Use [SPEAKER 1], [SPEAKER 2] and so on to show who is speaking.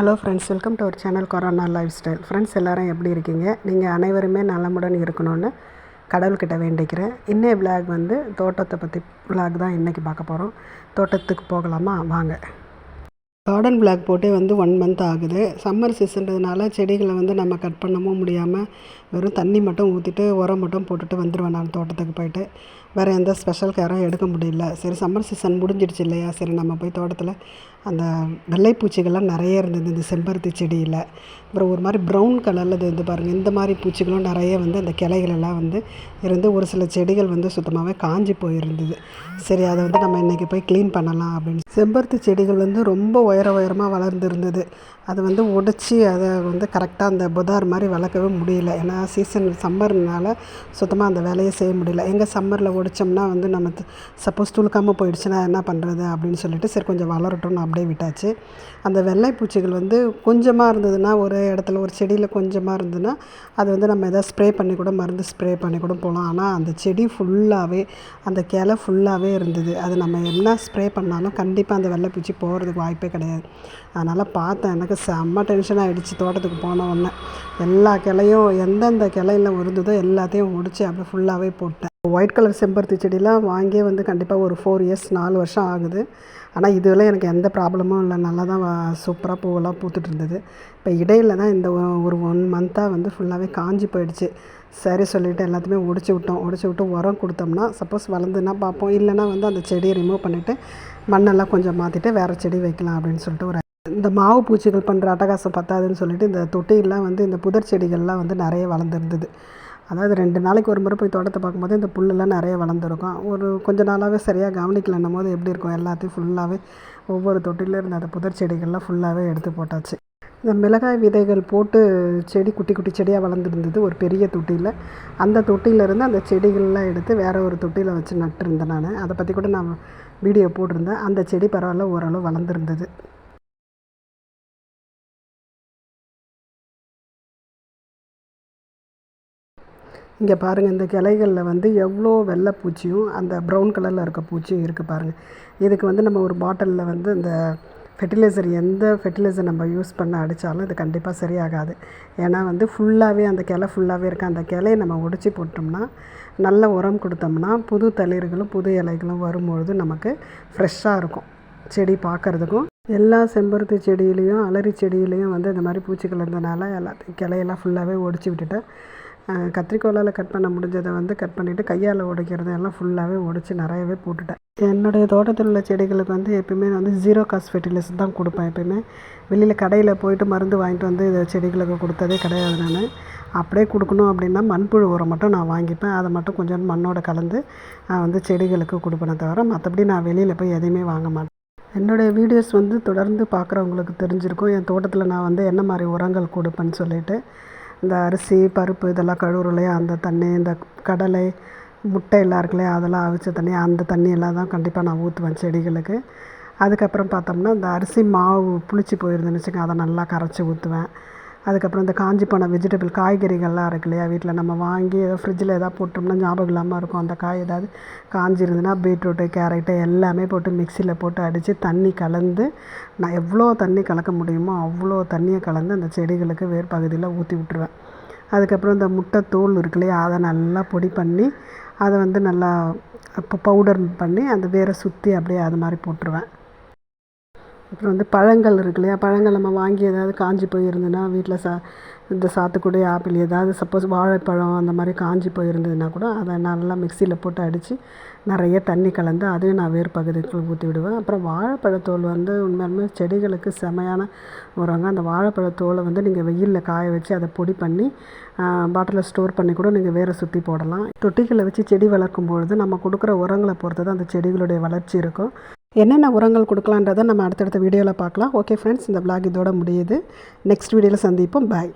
[SPEAKER 1] Hello friends, welcome to our channel corona lifestyle. Friends எல்லோரும் எப்படி இருக்கீங்க? நீங்கள் அனைவருமே நலமுடன் இருக்கணும்னு கடவுள்கிட்ட வேண்டிக்கிறேன். இன்னைய விளாக் வந்து தோட்டத்தை பற்றி விளாக் தான் இன்றைக்கி பார்க்க போகிறோம். தோட்டத்துக்கு போகலாமா? வாங்க. கார்டன் விளாக் போட்டு வந்து 1 மந்த் ஆகுது. சம்மர் சீசன்றதுனால செடிகளை வந்து நம்ம கட் பண்ணவும் முடியாமல் வெறும் தண்ணி மட்டும் ஊற்றிட்டு உரம் மட்டும் போட்டுட்டு வந்துடுவேன் நான் தோட்டத்துக்கு போயிட்டு. வேறு எந்த ஸ்பெஷல் கேரும் எடுக்க முடியல. சரி, சம்மர் சீசன் முடிஞ்சிடுச்சு இல்லையா? சரி, நம்ம போய் தோட்டத்தில் அந்த வெள்ளைப்பூச்சிகள்லாம் நிறைய இருந்தது இந்த செம்பருத்தி செடியில். அப்புறம் ஒரு மாதிரி ப்ரௌன் கலரில் இது பாருங்கள், இந்த மாதிரி பூச்சிகளும் நிறைய வந்து அந்த கிளைகளெல்லாம் வந்து இருந்து ஒரு சில செடிகள் வந்து சுத்தமாகவே காஞ்சி போயிருந்தது. சரி, அதை வந்து நம்ம இன்றைக்கி போய் க்ளீன் பண்ணலாம் அப்படின்னு. செம்பருத்தி செடிகள் வந்து ரொம்ப உயரமாக வளர்ந்துருந்தது. அதை வந்து உடைச்சி அதை வந்து கரெக்டாக அந்த புதார் மாதிரி வளர்க்கவே முடியல. ஏன்னா சீசன் சம்மர்னால சுத்தமாக அந்த வேலையை செய்ய முடியல. எங்கள் சம்மரில் உடைச்சோம்னா வந்து நம்ம சப்போஸ் துளுக்காமல் போயிடுச்சுன்னா என்ன பண்ணுறது அப்படின்னு சொல்லிட்டு சரி கொஞ்சம் வளரட்டும்னு அப்படியே விட்டாச்சு. அந்த வெள்ளைப்பூச்சிகள் வந்து கொஞ்சமாக இருந்ததுன்னா, ஒரு இடத்துல ஒரு செடியில் கொஞ்சமாக இருந்ததுன்னா அது வந்து நம்ம எதாவது ஸ்ப்ரே பண்ணி கூட மருந்து ஸ்ப்ரே பண்ணி கூட போகலாம். ஆனால் அந்த செடி ஃபுல்லாகவே அந்த கிளை ஃபுல்லாகவே இருந்தது. அது நம்ம என்ன ஸ்ப்ரே பண்ணாலும் கண்டிப்பாக அந்த வெள்ளைப்பூச்சி போகிறதுக்கு வாய்ப்பே கிடையாது. அதனால் பார்த்தேன், எனக்கு செம்ம டென்ஷன் ஆகிடுச்சு. தோட்டத்துக்கு போன உடனே எல்லா கிளையும் எந்தெந்த கிளையில் இருந்ததோ எல்லாத்தையும் முடித்து அப்படியே ஃபுல்லாகவே போட்டேன். ஒயிட் கலர் செம்பருத்தி செடிலாம் வாங்கியே வந்து கண்டிப்பாக ஒரு 4 இயர்ஸ் 4 வருஷம் ஆகுது. ஆனால் இதுவரை எனக்கு எந்த ப்ராப்ளமும் இல்லை. நல்லா தான் சூப்பராக பூவெல்லாம் பூத்துட்டு இருந்தது. இப்போ இடையில தான் இந்த ஒரு 1 மந்த்தாக வந்து ஃபுல்லாகவே காஞ்சி போயிடுச்சு. சரி சொல்லிவிட்டு எல்லாத்தையுமே ஒடிச்சு விட்டு உரம் கொடுத்தோம்னா சப்போஸ் வளர்ந்துன்னா பார்ப்போம், இல்லைன்னா வந்து அந்த செடியை ரிமூவ் பண்ணிவிட்டு மண்ணெல்லாம் கொஞ்சம் மாற்றிட்டு வேறு செடி வைக்கலாம் அப்படின்னு சொல்லிட்டு ஒரு இந்த மாவு பூச்சிகள் பண்ணுற அட்டகாசம் பத்தாதுன்னு சொல்லிட்டு இந்த தொட்டியெல்லாம் வந்து இந்த புதர் செடிகள்லாம் வந்து நிறைய வளர்ந்துருந்தது. அதாவது 2 நாளைக்கு ஒரு முறை போய் தோட்டத்தை பார்க்கும்போது இந்த புல்லெல்லாம் நிறைய வளர்ந்துருக்கும். ஒரு கொஞ்சம் நாளாகவே சரியாக கவனிக்கலன்னும் போது எப்படி இருக்கும், எல்லாத்தையும் ஃபுல்லாகவே ஒவ்வொரு தொட்டியில் இருந்த அந்த புதர் செடிகள்லாம் ஃபுல்லாகவே எடுத்து போட்டாச்சு. இந்த மிளகாய் விதைகள் போட்டு செடி குட்டி குட்டி செடியாக வளர்ந்துருந்தது ஒரு பெரிய தொட்டியில். அந்த தொட்டியிலேருந்து அந்த செடிகள்லாம் எடுத்து வேறு ஒரு தொட்டியில் வச்சு நட்டுருந்தேன் நான். அதை பற்றி கூட நான் வீடியோ போட்டிருந்தேன். அந்த செடி பரவாயில்ல, ஓரளவு வளர்ந்துருந்தது. இங்கே பாருங்கள், இந்த கிளைகளில் வந்து எவ்வளோ வெள்ளை பூச்சியும் அந்த ப்ரௌன் கலரில் இருக்க பூச்சியும் இருக்குது பாருங்கள். இதுக்கு வந்து நம்ம ஒரு பாட்டிலில் வந்து இந்த ஃபெர்டிலைசர், எந்த ஃபெர்டிலைசர் நம்ம யூஸ் பண்ண அடித்தாலும் இது கண்டிப்பாக சரியாகாது. ஏன்னா வந்து ஃபுல்லாகவே அந்த கிளை ஃபுல்லாகவே இருக்க அந்த கிளையை நம்ம உடைச்சி போட்டோம்னா, நல்ல உரம் கொடுத்தோம்னா புது தளிர்களும் புது இலைகளும் வரும்பொழுது நமக்கு ஃப்ரெஷ்ஷாக இருக்கும் செடி பார்க்குறதுக்கும். எல்லா செம்பருத்தி செடியிலையும் அலரி செடியிலையும் வந்து இந்த மாதிரி பூச்சிகள் இருந்ததுனால எல்லாத்தையும் கிளையெல்லாம் ஃபுல்லாகவே ஒடிச்சு விட்டுட்டேன். கத்திரிக்கோலால் கட் பண்ண முடிஞ்சதை வந்து கட் பண்ணிவிட்டு கையால் உடைக்கிறது எல்லாம் ஃபுல்லாகவே உடைச்சி நிறையவே போட்டுட்டேன். என்னுடைய தோட்டத்தில் உள்ள செடிகளுக்கு வந்து எப்பயுமே வந்து 0 காஸ்ட் ஃபெர்டிலைசர் தான் கொடுப்பேன். எப்பயுமே வெளியில் கடையில் போய்ட்டு மருந்து வாங்கிட்டு வந்து இதை செடிகளுக்கு கொடுத்ததே கிடையாது. நான் அப்படியே கொடுக்கணும் அப்படின்னா மண்புழு உரம் மட்டும் நான் வாங்கிப்பேன். அதை மட்டும் கொஞ்சம் மண்ணோடு கலந்து நான் வந்து செடிகளுக்கு கொடுப்பேனே தவிர மற்றபடி நான் வெளியில் போய் எதையுமே வாங்க மாட்டேன். என்னுடைய வீடியோஸ் வந்து தொடர்ந்து பார்க்குறவங்களுக்கு தெரிஞ்சிருக்கும் என் தோட்டத்தில் நான் வந்து என்ன மாதிரி உரங்கள் கொடுப்பேன்னு சொல்லிட்டு. இந்த அரிசி பருப்பு இதெல்லாம் கழுவுறோம் இல்லையா, அந்த தண்ணி, இந்த கடலை முட்டை எல்லாம் இருக்கு இல்லையா, அதெல்லாம் அவிச்ச தண்ணி, அந்த தண்ணியெல்லாம் தான் கண்டிப்பாக நான் ஊற்றுவேன் செடிகளுக்கு. அதுக்கப்புறம் பார்த்தோம்னா இந்த அரிசி மாவு புளிச்சு போயிருந்துன்னு வச்சுக்கோங்க, அதை நல்லா கரைச்சி ஊற்றுவேன். அதுக்கப்புறம் இந்த காஞ்சி போன வெஜிடபிள் காய்கறிகள்லாம் இருக்கு இல்லையா, வீட்டில் நம்ம வாங்கி ஏதோ ஃப்ரிட்ஜில் எதாவது போட்டோம்னா ஞாபகம் இல்லாமல் இருக்கும். அந்த காய் ஏதாவது காஞ்சிருந்துன்னா பீட்ரூட்டு கேரட்டு எல்லாமே போட்டு மிக்சியில் போட்டு அடித்து தண்ணி கலந்து, நான் எவ்வளோ தண்ணி கலக்க முடியுமோ அவ்வளோ தண்ணியை கலந்து அந்த செடிகளுக்கு வேர் பகுதியில் ஊற்றி விட்டுருவேன். அதுக்கப்புறம் இந்த முட்டை தோல் இருக்கு இல்லையா, அதை நல்லா பொடி பண்ணி அதை வந்து நல்லா பவுடர் பண்ணி அந்த வேரை சுற்றி அப்படியே அது மாதிரி போட்டுருவேன். அப்புறம் வந்து பழங்கள் இருக்கு இல்லையா, பழங்கள் நம்ம வாங்கி ஏதாவது காஞ்சி போயிருந்ததுன்னா வீட்டில் இந்த சாத்துக்குடி ஆப்பிள் ஏதாவது சப்போஸ் வாழைப்பழம் அந்த மாதிரி காஞ்சி போயிருந்ததுன்னா கூட அதை நல்லா மிக்சியில் போட்டு அடித்து நிறைய தண்ணி கலந்து அதையும் நான் வேறு பகுதிக்கு ஊற்றி விடுவேன். அப்புறம் வாழைப்பழத்தோல் வந்து உண்மையாலுமே செடிகளுக்கு செமையான உரங்க. அந்த வாழைப்பழத்தோலை வந்து நீங்கள் வெயிலில் காய வச்சு அதை பொடி பண்ணி பாட்டிலில் ஸ்டோர் பண்ணி கூட நீங்கள் வேரை சுற்றி போடலாம். தொட்டிகளை வச்சு செடி வளர்க்கும் பொழுது நம்ம கொடுக்குற உரங்களை பொறுத்து தான் அந்த செடிகளுடைய வளர்ச்சி இருக்கும். என்னென்ன உரங்கள் கொடுக்கலான்றதை நம்ம அடுத்தடுத்த வீடியோவில் பார்க்கலாம். ஓகே ஃப்ரெண்ட்ஸ், இந்த விளாக் இதோட முடியுது. நெக்ஸ்ட் வீடியோவில் சந்திப்போம். பாய்.